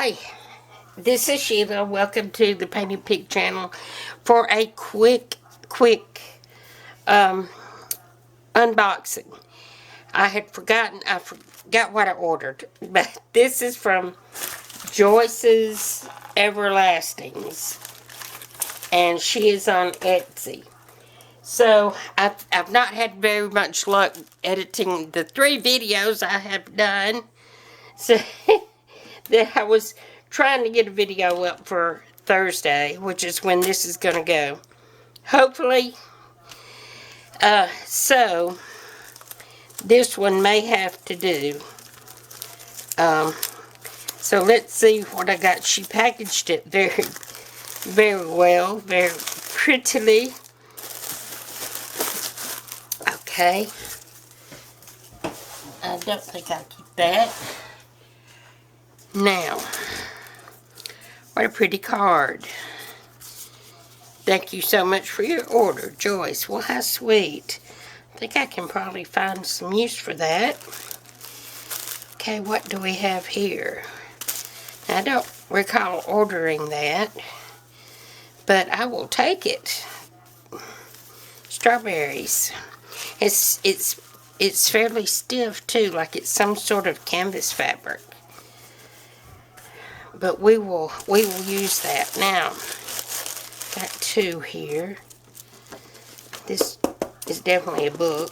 Hi, this is Sheila. Welcome to the Painted Pig channel for a quick um, unboxing. I forgot what I ordered, but this is from Joyce's Everlastings, and she is on Etsy. So I've not had very much luck editing the 3 videos I have done. So that I was trying to get a video up for Thursday, which is when this is going to go. Hopefully. So this one may have to do. So let's see what I got. She packaged it very well, very prettily. Okay. I don't think I'll keep that. Now, what a pretty card. Thank you so much for your order, Joyce. Well, how sweet. I think I can probably find some use for that. Okay, what do we have here? Now, I don't recall ordering that, but I will take it. Strawberries. It's fairly stiff too, like it's some sort of canvas fabric. But we will use that. Now, got 2 here. This is definitely a book.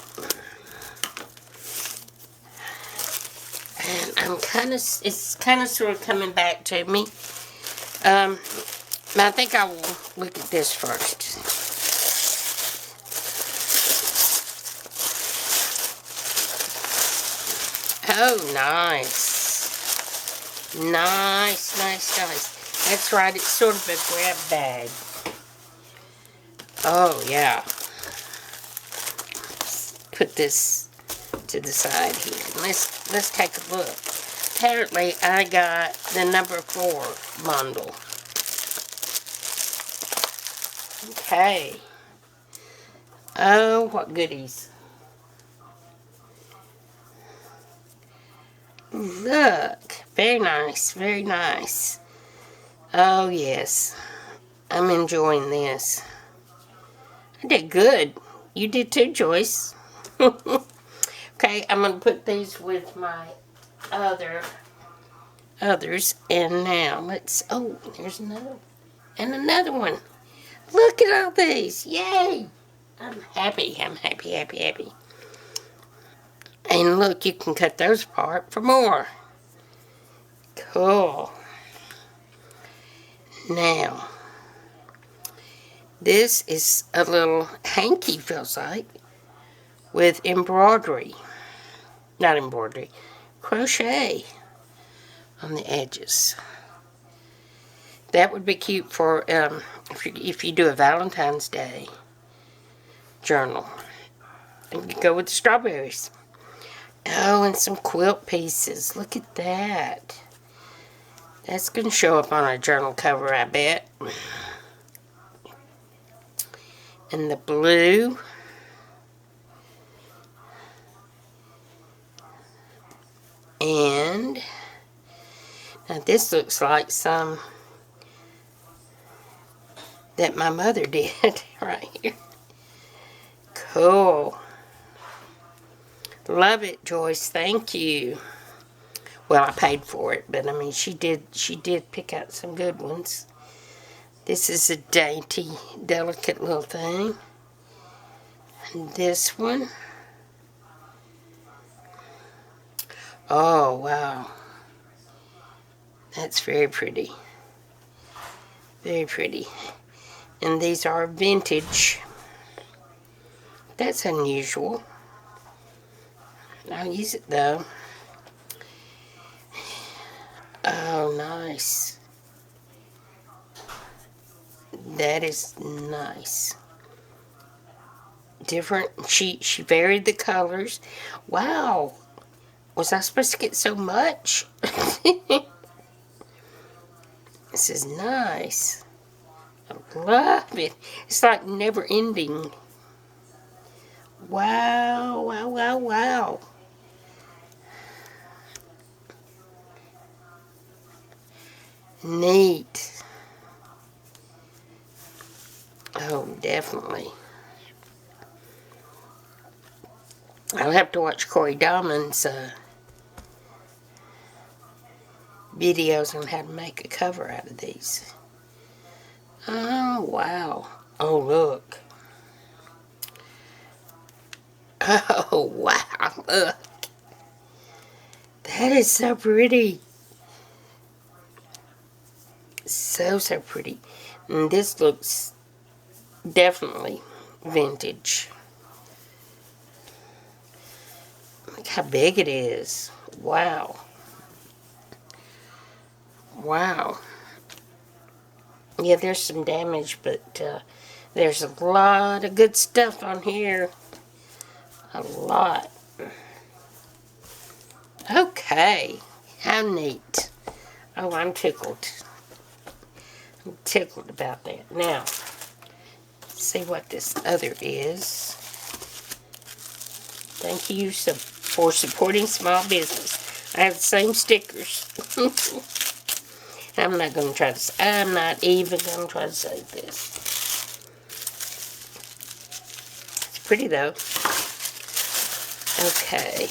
And it's kind of sort of coming back to me. I think I will look at this first. Oh, nice. Nice. That's right, it's sort of a grab bag. Oh, yeah. Put this to the side here. Let's take a look. Apparently, I got the number 4 bundle. Okay. Oh, what goodies. Look. Very nice. Oh, yes. I'm enjoying this. I did good. You did too, Joyce. Okay, I'm going to put these with my others. And now, oh, there's another. And another one. Look at all these. Yay. I'm happy. And look, you can cut those apart for more. Cool. Now, this is a little hanky, feels like, with embroidery. Not embroidery. Crochet on the edges. That would be cute for if you do a Valentine's Day journal. And you go with the strawberries. Oh, and some quilt pieces. Look at that. That's going to show up on a journal cover, I bet. And the blue. And now this looks like some that my mother did right here. Cool. Love it, Joyce. Thank you. Well, I paid for it, but I mean, she did pick out some good ones. This is a dainty, delicate little thing. And this one. Oh, wow. That's very pretty. Very pretty. And these are vintage. That's unusual. I'll use it though. Oh, nice. That is nice. Different. She varied the colors. Wow. Was I supposed to get so much? This is nice. I love it. It's like never ending. Wow. Neat. Oh, definitely. I'll have to watch Corey Dahman's videos on how to make a cover out of these. Oh, wow. Oh, look. Oh, wow. Look. That is so pretty. So, so pretty. And this looks definitely vintage. Look how big it is. Wow. Wow. Yeah, there's some damage, but there's a lot of good stuff on here. A lot. Okay. How neat. Oh, I'm tickled. I'm tickled about that. Now, see what this other is. Thank you for supporting small business. I have the same stickers. I'm not even going to try to save this. It's pretty though. Okay.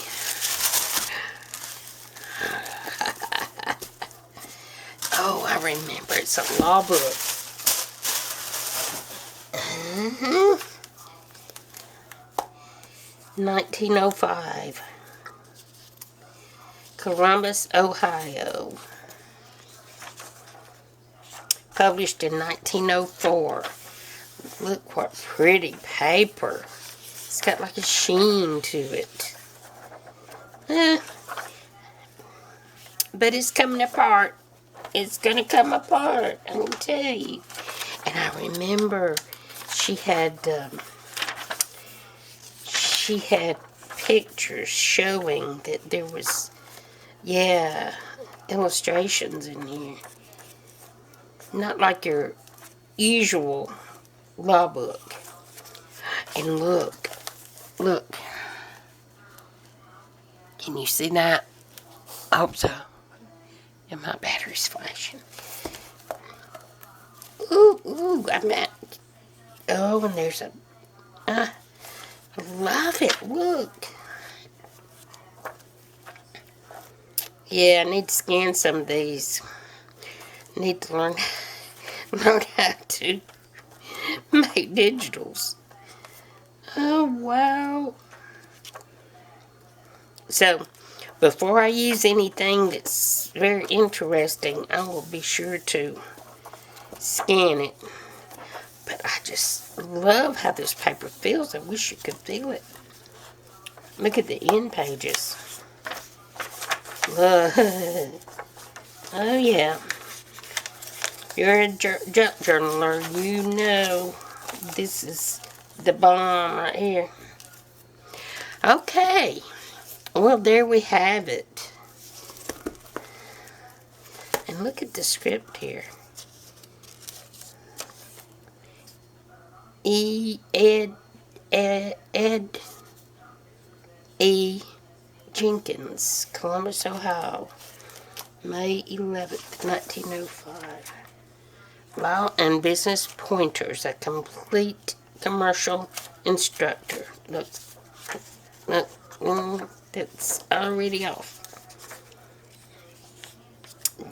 Oh, I remember. It's a law book. 1905. Columbus, Ohio. Published in 1904. Look what pretty paper. It's got like a sheen to it. But it's coming apart. It's gonna come apart, I can tell you. And I remember she had pictures showing that there was, yeah, illustrations in here. Not like your usual law book. And look. Can you see that? I hope so. And my battery's flashing. Ooh, I'm at. Oh, and there's a. I love it. Look. Yeah, I need to scan some of these. Need to learn how to make digitals. Oh, wow. So, before I use anything that's very interesting, I will be sure to scan it. But I just love how this paper feels. I wish you could feel it. Look at the end pages. Look. Oh, yeah. You're a junk journaler. You know this is the bomb right here. Okay. Well, there we have it. And look at the script here. Ed E. Jenkins, Columbus, Ohio, May 11th, 1905. Law and Business Pointers, a complete commercial instructor. Look, that's already off.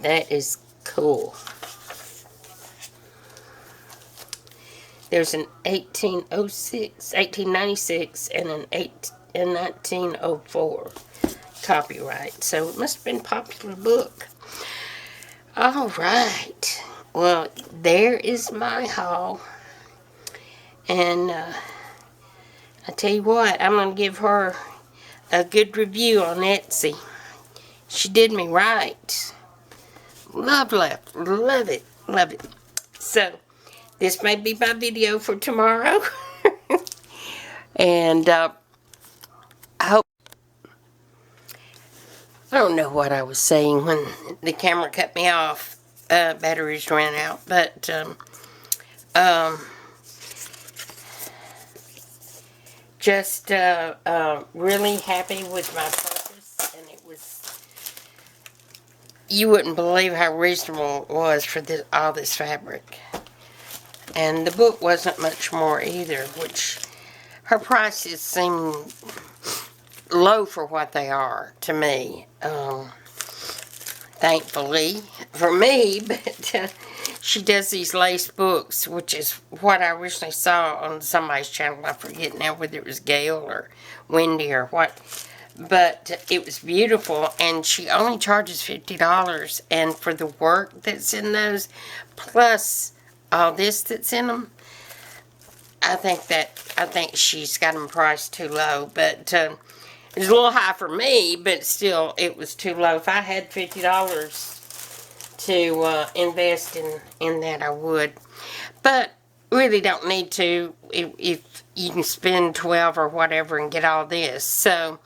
That is cool. There's an 1896, and an 1904 copyright. So it must have been a popular book. All right. Well, there is my haul. And I tell you what, I'm going to give her a good review on Etsy. She did me right. Love it. So, this may be my video for tomorrow. And I hope... I don't know what I was saying when the camera cut me off. Batteries ran out. But, just really happy with my purchase. And it was you wouldn't believe how reasonable it was for all this fabric. And the book wasn't much more either, which her prices seem low for what they are to me. Thankfully for me, but she does these lace books, which is what I originally saw on somebody's channel. I forget now whether it was Gail or Wendy or what. But it was beautiful, and she only charges $50. And for the work that's in those, plus all this that's in them, I think she's got them priced too low. But it was a little high for me, but still, it was too low. If I had $50 to invest in that, I would. But really don't need to if you can spend 12 or whatever and get all this. So,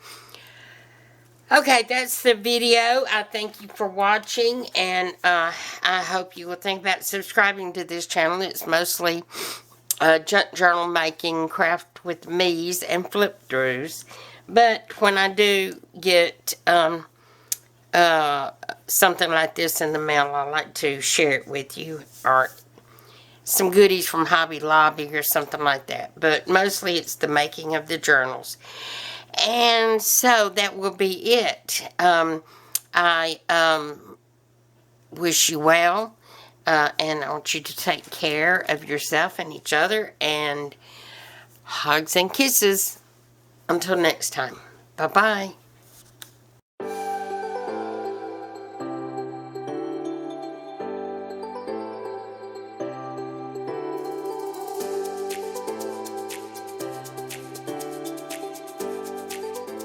okay, that's the video. I thank you for watching, and I hope you will think about subscribing to this channel. It's mostly junk journal making, craft with me's, and flip throughs. But when I do get something like this in the mail, I like to share it with you, or some goodies from Hobby Lobby or something like that. But mostly it's the making of the journals. And so that will be it. I wish you well, and I want you to take care of yourself and each other, and hugs and kisses. Until next time. Bye-bye.